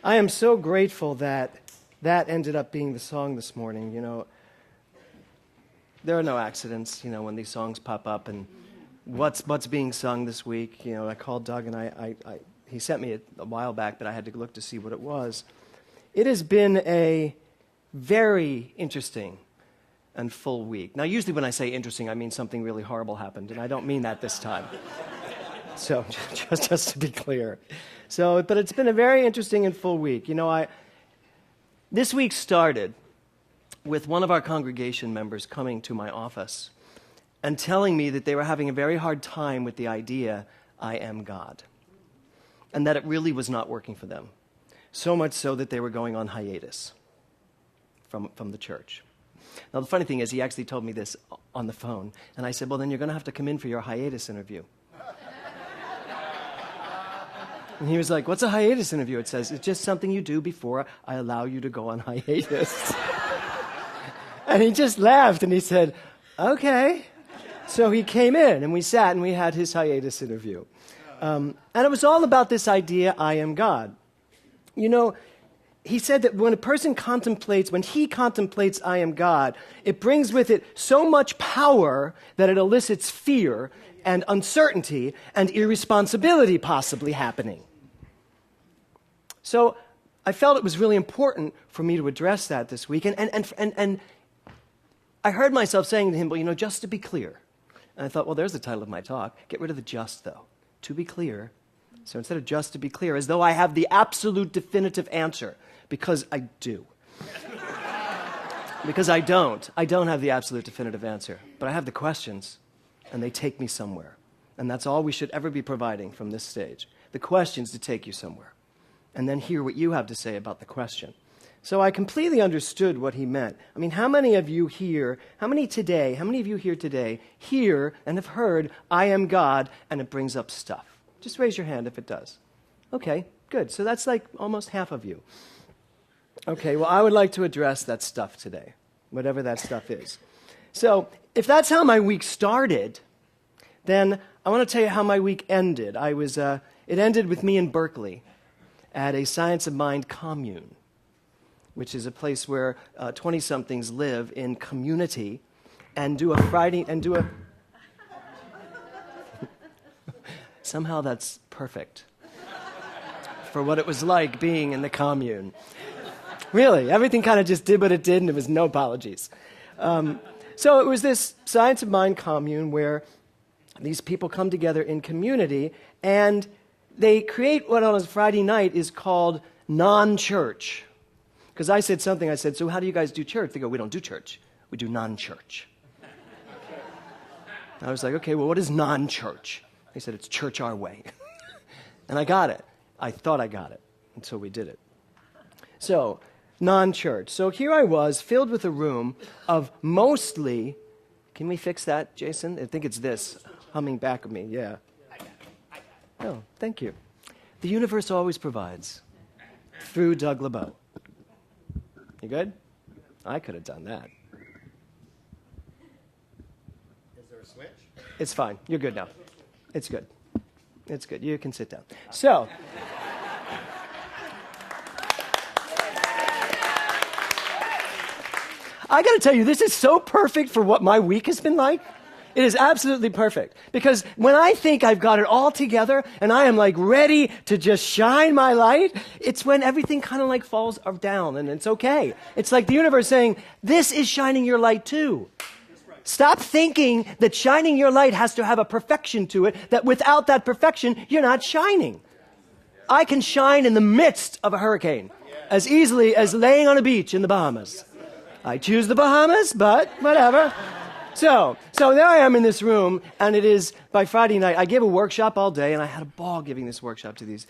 I am so grateful that that ended up being the song this morning. You know, there are no accidents, you know, when these songs pop up and what's being sung this week. You know, I called Doug and he sent me it a while back, but I had to look to see what it was. It has been a very interesting and full week. Now, usually when I say interesting, I mean something really horrible happened, and I don't mean that this time. So, just to be clear. So, but it's been a very interesting and full week. You know, this week started with one of our congregation members coming to my office and telling me that they were having a very hard time with the idea, I am God, and that it really was not working for them. So much so that they were going on hiatus from the church. Now, the funny thing is, he actually told me this on the phone, and I said, well, then you're going to have to come in for your hiatus interview. And he was like, what's a hiatus interview? It says, it's just something you do before I allow you to go on hiatus. And he just laughed, and he said, okay. So he came in, and we sat, and we had his hiatus interview. And it was all about this idea, I am God. You know, he said that when he contemplates I am God, it brings with it so much power that it elicits fear and uncertainty and irresponsibility possibly happening. So I felt it was really important for me to address that this week. And I heard myself saying to him, well, you know, just to be clear. And I thought, well, there's the title of my talk. Get rid of the just, though. To be clear. So instead of just to be clear, as though I have the absolute definitive answer, because I do. Because I don't. I don't have the absolute definitive answer. But I have the questions, and they take me somewhere. And that's all we should ever be providing from this stage. The questions to take you somewhere. And then hear what you have to say about the question. So I completely understood what he meant. I mean, how many of you here today hear and have heard, I am God, and it brings up stuff? Just raise your hand if it does. Okay, good. So that's like almost half of you. Okay, well, I would like to address that stuff today, whatever that stuff is. So if that's how my week started, then I want to tell you how my week ended. It ended with me in Berkeley at a Science of Mind commune, which is a place where 20-somethings live in community and do a somehow that's perfect for what it was like being in the commune. Really, everything kind of just did what it did, and there was no apologies. So it was this Science of Mind commune where these people come together in community, and they create what on a Friday night is called non-church. Because I said, so how do you guys do church? They go, we don't do church. We do non-church. I was like, okay, well, what is non-church? They said, it's church our way. And I got it. I thought I got it until we did it. So, non-church. So here I was, filled with a room of mostly, can we fix that, Jason? I think it's this, humming back of me, yeah. Oh, thank you. The universe always provides, through Doug LeBeau. You good? I could have done that. Is there a switch? It's fine. You're good now. It's good. It's good. You can sit down. So, I got to tell you, this is so perfect for what my week has been like. It is absolutely perfect. Because when I think I've got it all together and I am like ready to just shine my light, it's when everything kind of like falls down, and it's okay. It's like the universe saying, this is shining your light too. Stop thinking that shining your light has to have a perfection to it, that without that perfection, you're not shining. I can shine in the midst of a hurricane as easily as laying on a beach in the Bahamas. I choose the Bahamas, but whatever. So there I am in this room, and it is by Friday night. I gave a workshop all day, and I had a ball giving this workshop to these.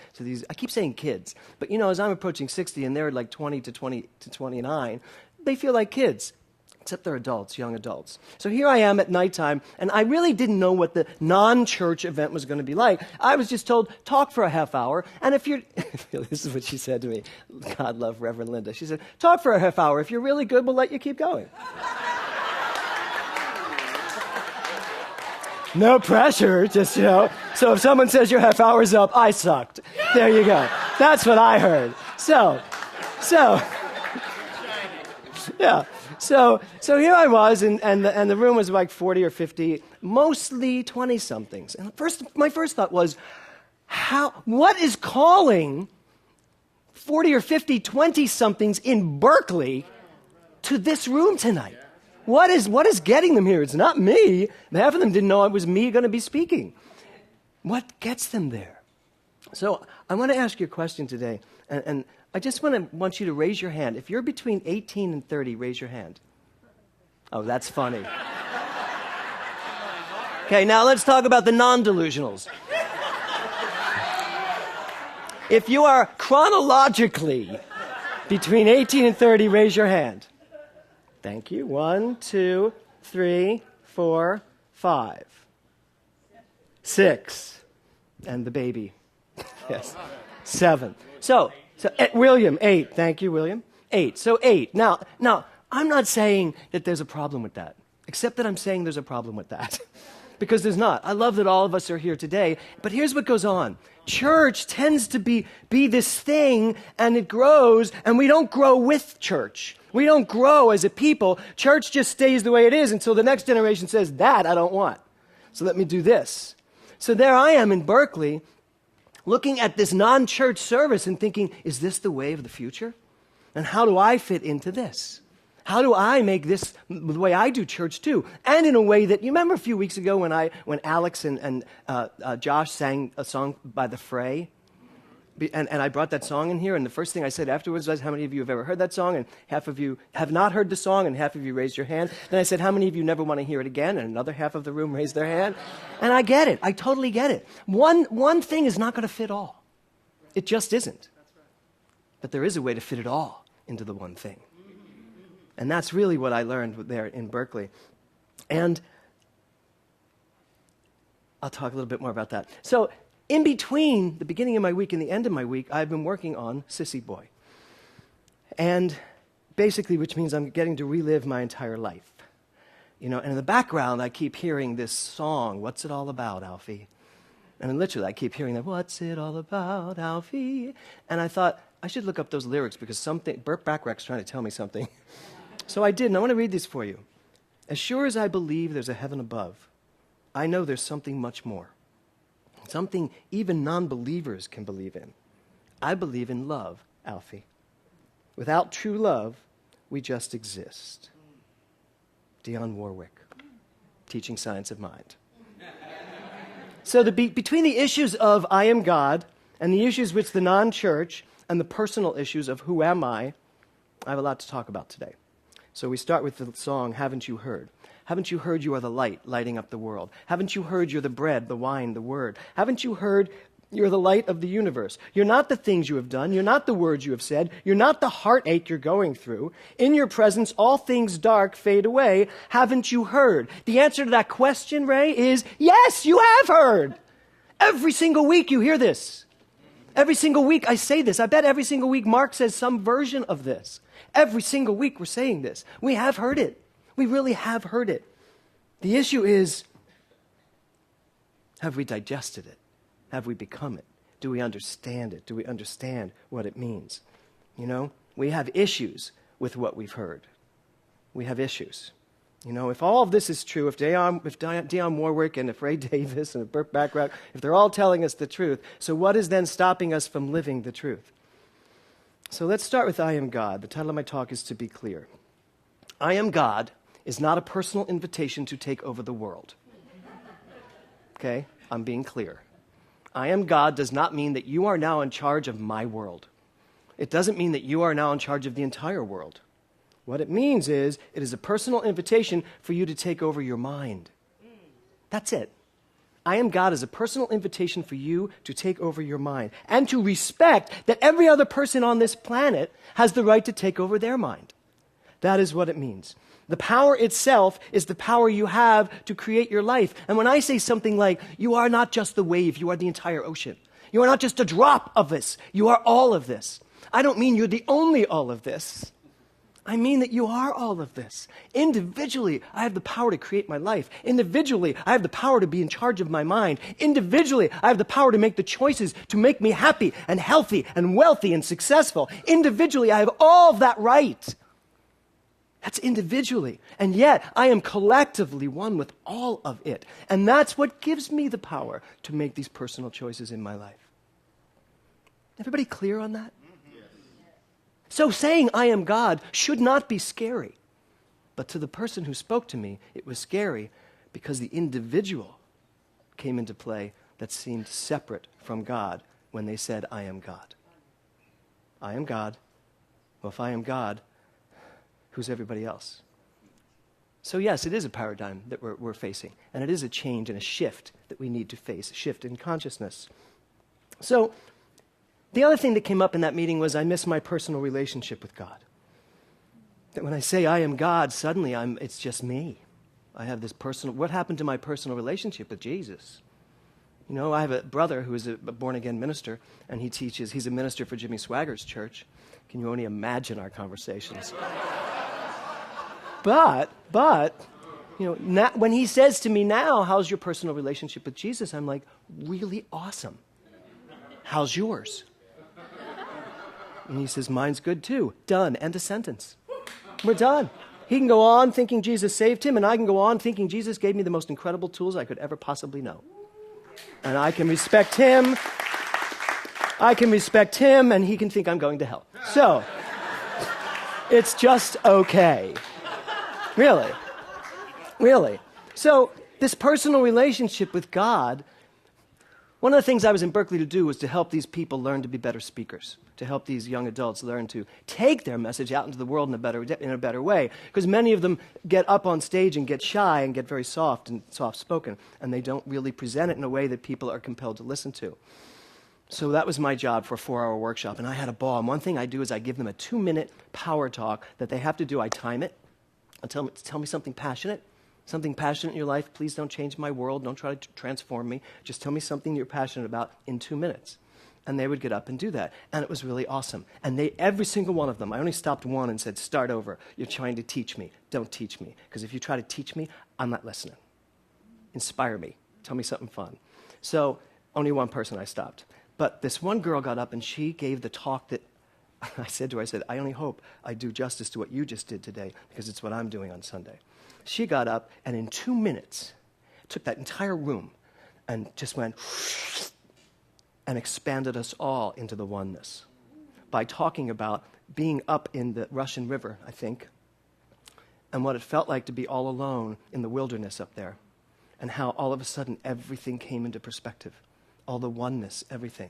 I keep saying kids, but you know, as I'm approaching 60, and they're like 20 to 29, they feel like kids, except they're adults, young adults. So here I am at nighttime, and I really didn't know what the non-church event was going to be like. I was just told, talk for a half hour, and if you're, this is what she said to me, God love Reverend Linda. She said, talk for a half hour. If you're really good, we'll let you keep going. No pressure, just, you know. So if someone says your half hour's up, I sucked. There you go. That's what I heard. So, yeah. So here I was, and the room was like 40 or 50, mostly 20-somethings. And my first thought was, what is calling 40 or 50 20-somethings in Berkeley to this room tonight? What is getting them here? It's not me. Half of them didn't know it was me going to be speaking. What gets them there? So I want to ask you a question today, and I just want you to raise your hand. If you're between 18 and 30, raise your hand. Oh, that's funny. Okay, now let's talk about the non-delusionals. If you are chronologically between 18 and 30, raise your hand. Thank you. 1, 2, 3, 4, 5, 6, and the baby. Yes, 7. So William, 8. Thank you, William. 8. So 8. Now, I'm not saying that there's a problem with that, except that I'm saying there's a problem with that. Because there's not. I love that all of us are here today, but here's what goes on. Church tends to be this thing, and it grows, and we don't grow with church. We don't grow as a people. Church just stays the way it is until the next generation says, that I don't want. So let me do this. So there I am in Berkeley, looking at this non-church service and thinking, is this the way of the future? And how do I fit into this? How do I make this the way I do church too? And in a way that, you remember a few weeks ago when Alex and Josh sang a song by The Fray? And I brought that song in here, and the first thing I said afterwards was, how many of you have ever heard that song? And half of you have not heard the song, and half of you raised your hand. Then I said, how many of you never want to hear it again? And another half of the room raised their hand. And I get it. I totally get it. One thing is not going to fit all. It just isn't. But there is a way to fit it all into the one thing. And that's really what I learned there in Berkeley. And I'll talk a little bit more about that. So in between the beginning of my week and the end of my week, I've been working on Sissy Boy. And basically, which means I'm getting to relive my entire life. And in the background, I keep hearing this song, What's It All About, Alfie? And literally, I keep hearing that, What's it all about, Alfie? And I thought, I should look up those lyrics because Burt Bacharach's trying to tell me something. So I did, and I want to read this for you. As sure as I believe there's a heaven above, I know there's something much more. Something even non-believers can believe in. I believe in love, Alfie. Without true love, we just exist. Dionne Warwick, Teaching Science of Mind. So between the issues of I am God and the issues with the non-church and the personal issues of who am I have a lot to talk about today. So we start with the song, Haven't You Heard? Haven't you heard you are the light lighting up the world? Haven't you heard you're the bread, the wine, the word? Haven't you heard you're the light of the universe? You're not the things you have done. You're not the words you have said. You're not the heartache you're going through. In your presence, all things dark fade away. Haven't you heard? The answer to that question, Ray, is yes, you have heard. Every single week you hear this. Every single week I say this. I bet every single week Mark says some version of this. Every single week we're saying this. We have heard it. We really have heard it. The issue is, have we digested it? Have we become it? Do we understand it? Do we understand what it means? We have issues with what we've heard. We have issues. If all of this is true, if Dionne Warwick and if Ray Davis and if Burt Bacharach, if they're all telling us the truth, so what is then stopping us from living the truth? So let's start with I Am God. The title of my talk is To Be Clear. I Am God is not a personal invitation to take over the world. Okay? I'm being clear. I Am God does not mean that you are now in charge of my world. It doesn't mean that you are now in charge of the entire world. What it means is, it is a personal invitation for you to take over your mind. That's it. I Am God is a personal invitation for you to take over your mind and to respect that every other person on this planet has the right to take over their mind. That is what it means. The power itself is the power you have to create your life. And when I say something like, you are not just the wave, you are the entire ocean. You are not just a drop of this, you are all of this. I don't mean you're the only all of this. I mean that you are all of this. Individually, I have the power to create my life. Individually, I have the power to be in charge of my mind. Individually, I have the power to make the choices to make me happy and healthy and wealthy and successful. Individually, I have all of that right. That's individually. And yet, I am collectively one with all of it. And that's what gives me the power to make these personal choices in my life. Everybody clear on that? So saying I am God should not be scary. But to the person who spoke to me, it was scary because the individual came into play that seemed separate from God when they said, I am God. I am God. Well, if I am God, who's everybody else? So yes, it is a paradigm that we're facing, and it is a change and a shift that we need to face, a shift in consciousness. So the other thing that came up in that meeting was I miss my personal relationship with God. That when I say I am God, suddenly it's just me. I have this personal, what happened to my personal relationship with Jesus? You know, I have a brother who is a born-again minister, and he's a minister for Jimmy Swaggart Church. Can you only imagine our conversations? But, you know, now, when he says to me now, how's your personal relationship with Jesus? I'm like, really awesome. How's yours? And he says, mine's good too. Done. End of sentence. We're done. He can go on thinking Jesus saved him, and I can go on thinking Jesus gave me the most incredible tools I could ever possibly know. And I can respect him. And he can think I'm going to hell. So, it's just okay. Really. So, this personal relationship with God, one of the things I was in Berkeley to do was to help these people learn to be better speakers, to help these young adults learn to take their message out into the world in a better way. Because many of them get up on stage and get shy and get very soft and soft-spoken, and they don't really present it in a way that people are compelled to listen to. So that was my job for a 4-hour workshop, and I had a ball. And one thing I do is I give them a 2-minute power talk that they have to do. I time it. I tell me something passionate in your life. Please don't change my world. Don't try to transform me. Just tell me something you're passionate about in 2 minutes. And they would get up and do that. And it was really awesome. And every single one of them, I only stopped one and said, start over. You're trying to teach me. Don't teach me. Because if you try to teach me, I'm not listening. Inspire me. Tell me something fun. So only one person I stopped. But this one girl got up and she gave the talk that I said to her, I only hope I do justice to what you just did today, because it's what I'm doing on Sunday. She got up and in 2 minutes took that entire room and just went and expanded us all into the oneness by talking about being up in the Russian River, I think, and what it felt like to be all alone in the wilderness up there, and how all of a sudden everything came into perspective, all the oneness, everything.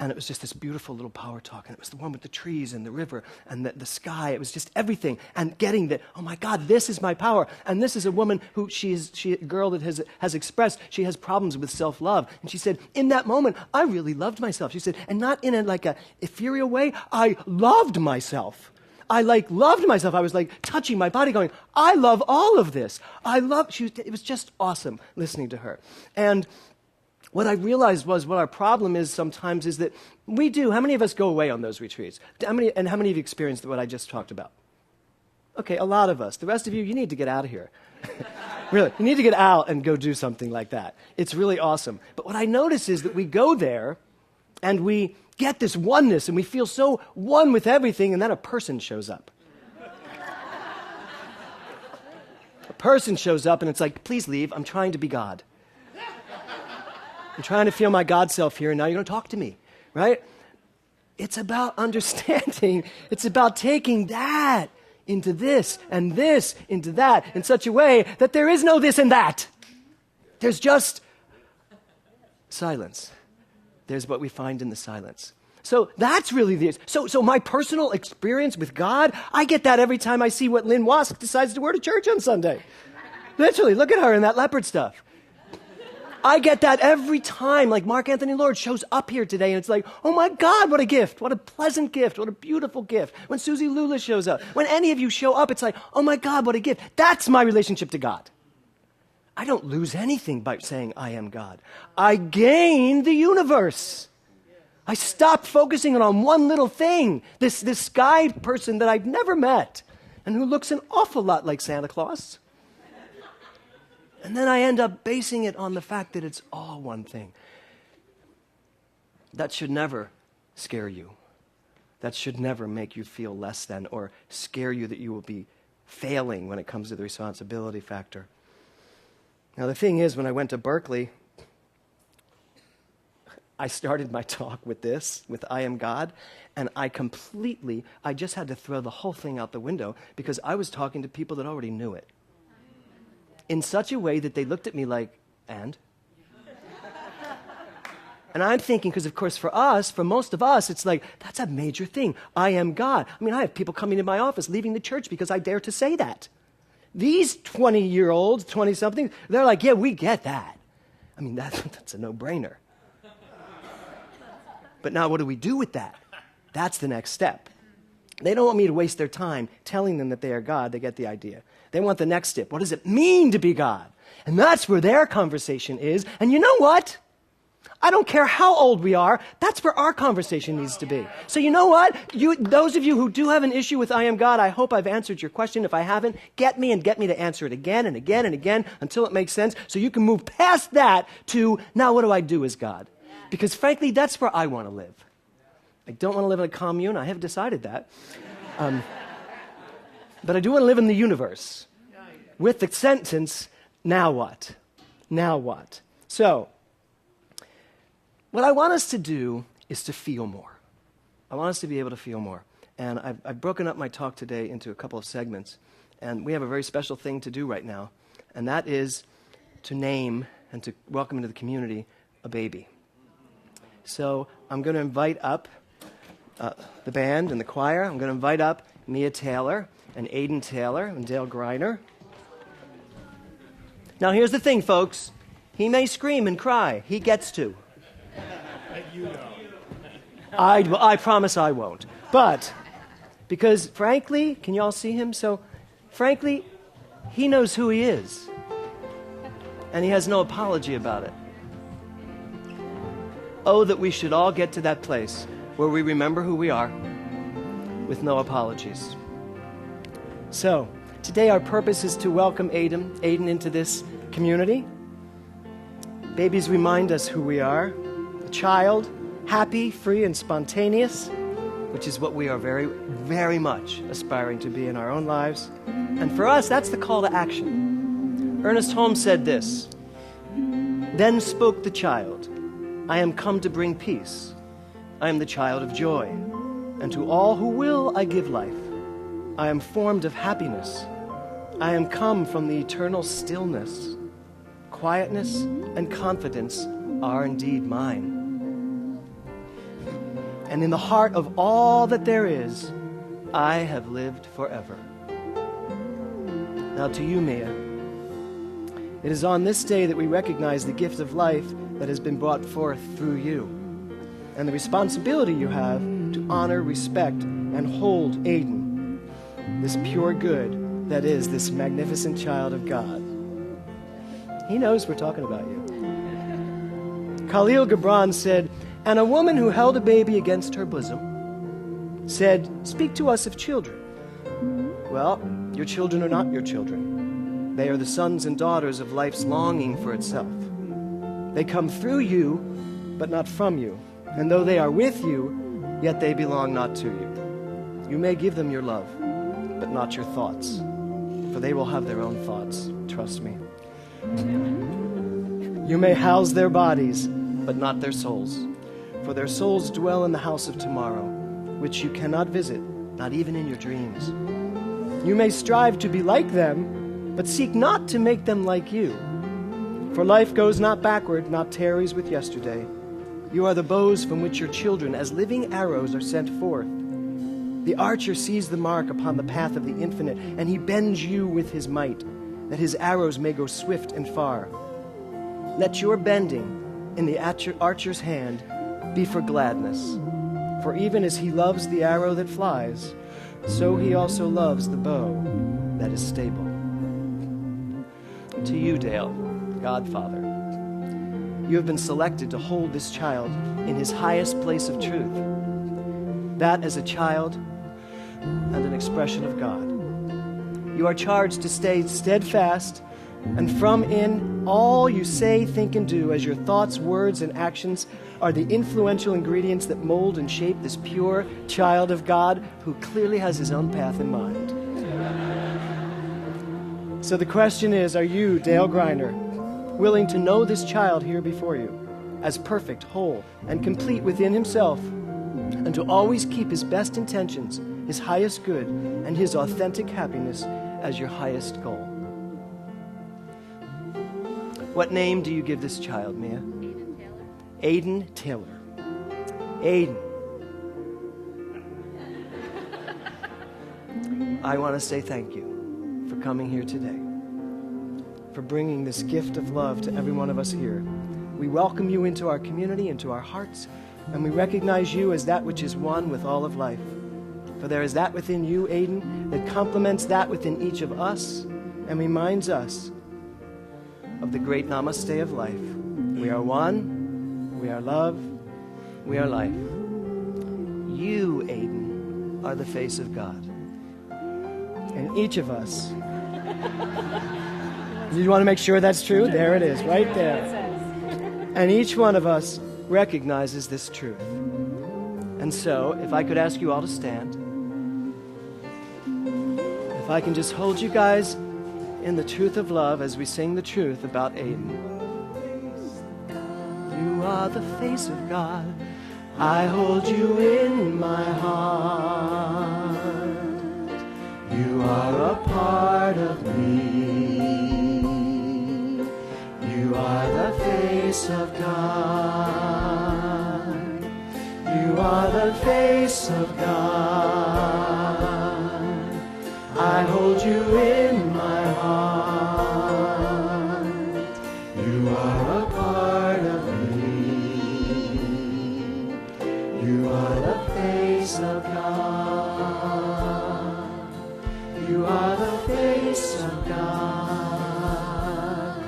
And it was just this beautiful little power talk. And it was the one with the trees and the river and the sky. It was just everything. And getting that, oh my God, this is my power. And this is a woman who a girl that has expressed she has problems with self-love. And she said, in that moment, I really loved myself. She said, and not in a ethereal way. I loved myself. I loved myself. I was touching my body going, I love all of this. It was just awesome listening to her. And what I realized was what our problem is sometimes is that we do. How many of us go away on those retreats? How many of you experienced what I just talked about? Okay, a lot of us. The rest of you, you need to get out of here. Really, you need to get out and go do something like that. It's really awesome. But what I notice is that we go there and we get this oneness and we feel so one with everything, and then a person shows up. A person shows up and it's like, please leave, I'm trying to be God. I'm trying to feel my God self here, and now you're going to talk to me, right? It's about understanding. It's about taking that into this and this into that in such a way that there is no this and that. There's just silence. There's what we find in the silence. So that's really this. So my personal experience with God, I get that every time I see what Lynn Wask decides to wear to church on Sunday. Literally, look at her in that leopard stuff. I get that every time, like Mark Anthony Lord shows up here today, and it's like, oh my God, what a gift. What a pleasant gift. What a beautiful gift. When Susie Lula shows up, when any of you show up, it's like, oh my God, what a gift. That's my relationship to God. I don't lose anything by saying I am God. I gain the universe. I stop focusing on one little thing, this sky person that I've never met. and who looks an awful lot like Santa Claus. And then I end up basing it on the fact that it's all one thing. That should never scare you. That should never make you feel less than or scare you that you will be failing when it comes to the responsibility factor. Now, the thing is, when I went to Berkeley, I started my talk with this, with I am God, and I just had to throw the whole thing out the window because I was talking to people that already knew it in such a way that they looked at me like, and? And I'm thinking, because of course for most of us, it's like, that's a major thing. I am God. I mean, I have people coming to my office, leaving the church because I dare to say that. These 20-year-olds, 20-somethings, they're like, yeah, we get that. I mean, that's a no-brainer. But now what do we do with that? That's the next step. They don't want me to waste their time telling them that they are God. They get the idea. They want the next step. What does it mean to be God? And that's where their conversation is. And you know what? I don't care how old we are. That's where our conversation needs to be. So you know what? Those of you who do have an issue with I am God, I hope I've answered your question. If I haven't, get me to answer it again and again and again until it makes sense so you can move past that to, now what do I do as God? Because frankly, that's where I want to live. I don't want to live in a commune. I have decided that. But I do want to live in the universe with the sentence, now what? Now what? So, what I want us to do is to feel more. I want us to be able to feel more. And I've broken up my talk today into a couple of segments. And we have a very special thing to do right now. And that is to name and to welcome into the community a baby. So I'm going to invite up the band and the choir. I'm going to invite up Mia Taylor and Aiden Taylor and Dale Greiner. Now here's the thing, folks. He may scream and cry. He gets to. I promise I won't. But, because frankly, can you all see him? So, frankly, he knows who he is. And he has no apology about it. Oh, that we should all get to that place where we remember who we are with no apologies. So, today our purpose is to welcome Aiden into this community. Babies remind us who we are. A child, happy, free, and spontaneous, which is what we are very, very much aspiring to be in our own lives. And for us, that's the call to action. Ernest Holmes said this, "Then spoke the child, I am come to bring peace. I am the child of joy, and to all who will I give life. I am formed of happiness. I am come from the eternal stillness. Quietness and confidence are indeed mine. And in the heart of all that there is, I have lived forever." Now to you, Mia, it is on this day that we recognize the gift of life that has been brought forth through you, and the responsibility you have to honor, respect, and hold Aiden, this pure good that is this magnificent child of God. He knows we're talking about you. Khalil Gibran said, "And a woman who held a baby against her bosom said, 'Speak to us of children.' Well, your children are not your children. They are the sons and daughters of life's longing for itself. They come through you, but not from you. And though they are with you, yet they belong not to you. You may give them your love, but not your thoughts, for they will have their own thoughts, trust me. You may house their bodies, but not their souls, for their souls dwell in the house of tomorrow, which you cannot visit, not even in your dreams. You may strive to be like them, but seek not to make them like you. For life goes not backward, not tarries with yesterday. You are the bows from which your children, as living arrows, are sent forth. The archer sees the mark upon the path of the infinite, and he bends you with his might, that his arrows may go swift and far. Let your bending in the archer's hand be for gladness. For even as he loves the arrow that flies, so he also loves the bow that is stable." To you, Dale, Godfather, you have been selected to hold this child in his highest place of truth. That as a child and an expression of God. You are charged to stay steadfast, and from in all you say, think, and do, as your thoughts, words, and actions are the influential ingredients that mold and shape this pure child of God who clearly has his own path in mind. So the question is, are you, Dale Griner, willing to know this child here before you as perfect, whole, and complete within himself, and to always keep his best intentions, his highest good, and his authentic happiness as your highest goal? What name do you give this child, Mia? Aiden Taylor. Aiden Taylor. Aiden. I want to say thank you for coming here today, for bringing this gift of love to every one of us here. We welcome you into our community, into our hearts, and we recognize you as that which is one with all of life. For there is that within you, Aiden, that complements that within each of us and reminds us of the great namaste of life. We are one, we are love, we are life. You, Aiden, are the face of God. And each of us, you want to make sure that's true? There it is, right there. And each one of us recognizes this truth. And so, if I could ask you all to stand, if I can just hold you guys in the truth of love as we sing the truth about Aiden. You are the face of God. I hold you in my heart. You are a part of me. You are the face of God. You are the face of God. I hold you in my heart. You are a part of me. You are the face of God. You are the face of God.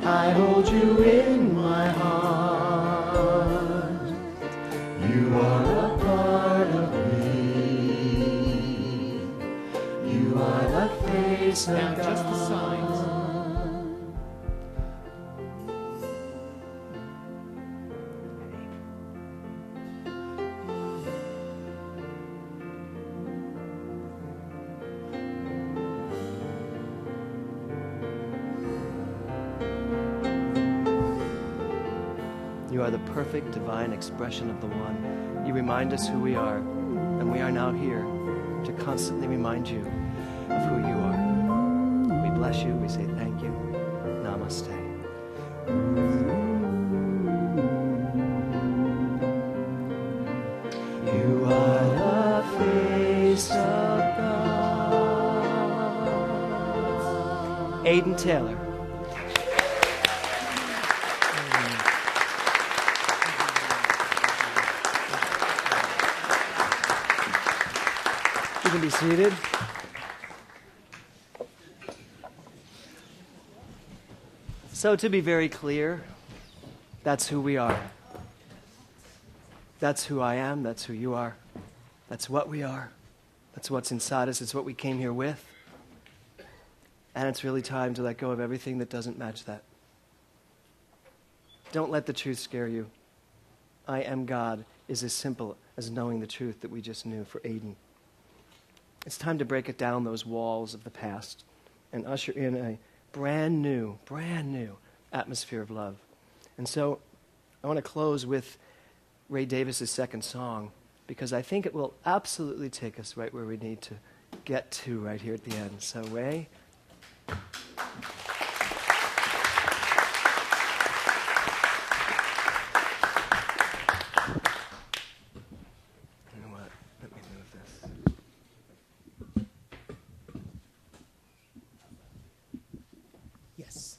I hold you in my heart. You are a part of me. You are the face of Now, God. just the signs. You are the perfect divine expression of the One. You remind us who we are, and we are now here to constantly remind you of who you are. We bless you. We say thank you. Namaste. You are the face of God. Aiden Taylor. You can be seated. So, to be very clear, that's who we are. That's who I am. That's who you are. That's what we are. That's what's inside us. It's what we came here with. And it's really time to let go of everything that doesn't match that. Don't let the truth scare you. I am God is as simple as knowing the truth that we just knew for Aiden. It's time to break it down, those walls of the past, and usher in a brand new atmosphere of love. And so I want to close with Ray Davis's second song, because I think it will absolutely take us right where we need to get to right here at the end. So, Ray. You know what? Let me move this. Yes.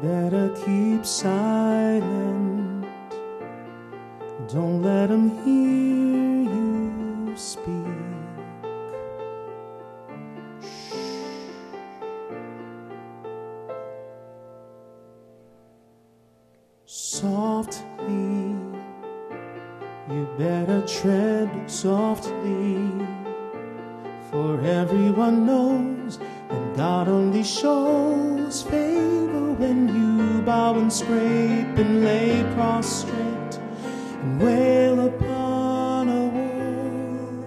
better keep silent. Don't let them hear you speak. Softly, you better tread softly, for everyone knows that God only shows favor when you bow and scrape and lay prostrate and wail upon a wall.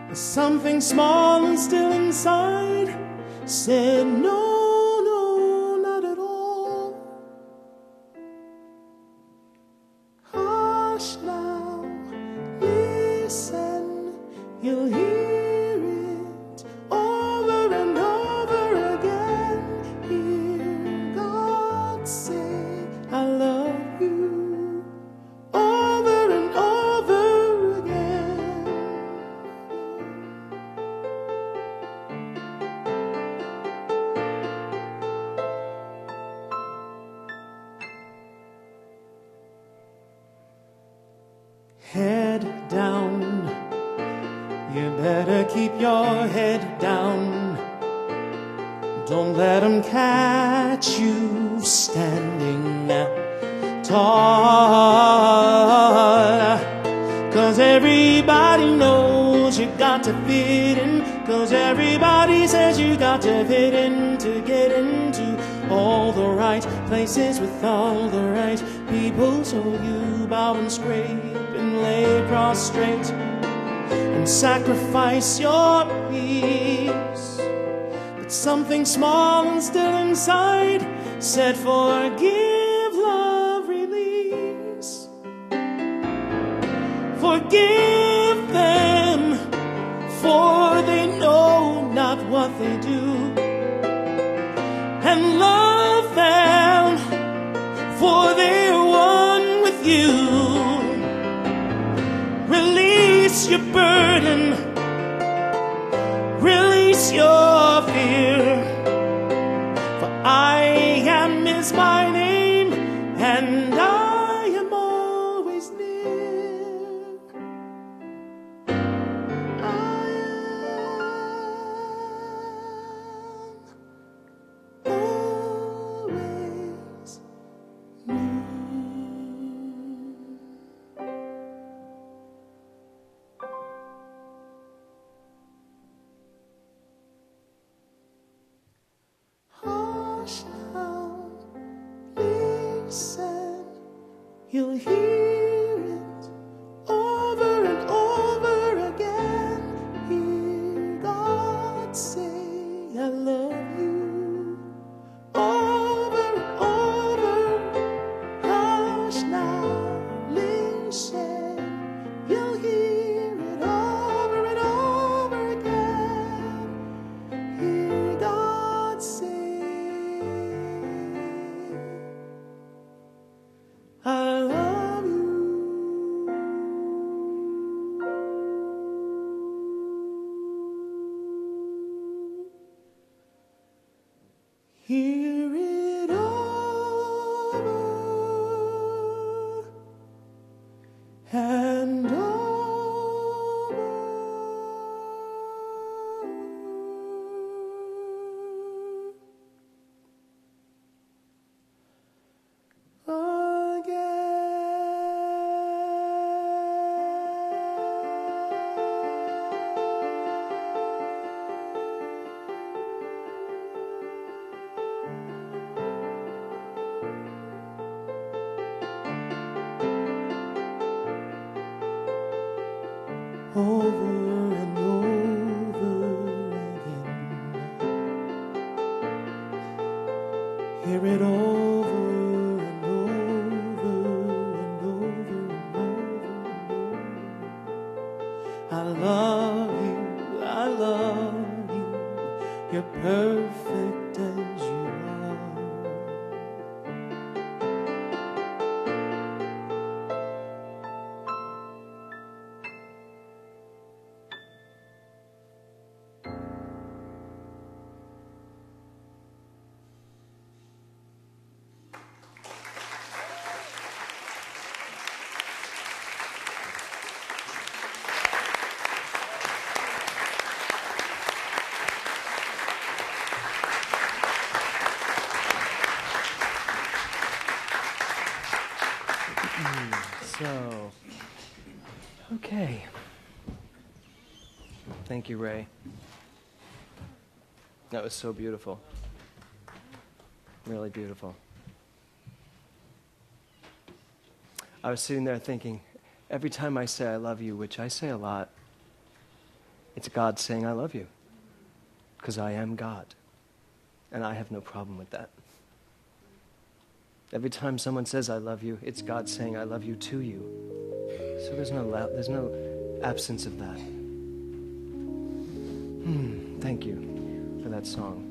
There's something small and still inside said no. Now, listen, you'll hear it over and over again. Hear God say, I love you, over and over again. Head down, you better keep your head down. Don't let them catch you standing tall. 'Cause everybody knows you got to fit in. 'Cause everybody says you got to fit in to get into all the right places with all the right people. So you bow and scrape and lay prostrate and sacrifice your peace. But something small and still inside said, forgive, love, release. Forgive them, for they know not what they do. And love them, for they're one with you. Release your burden, release your fear. For I am is my name, and I am always near. I am always near. Hush now, listen, you'll hear it over and over again. Hear God say, I love you, over and over. Hush now, listen, you'll hear it over and over again. Hear God say, I love you. Hear it over and over over and over again. Hear it over and over and over and over and over. I love you, I love you. You're perfect as you are. So, okay. Thank you, Ray. That was so beautiful. Really beautiful. I was sitting there thinking, every time I say I love you, which I say a lot, it's God saying I love you. Because I am God. And I have no problem with that. Every time someone says I love you, it's God saying I love you to you. So there's no absence of that. Thank you for that song.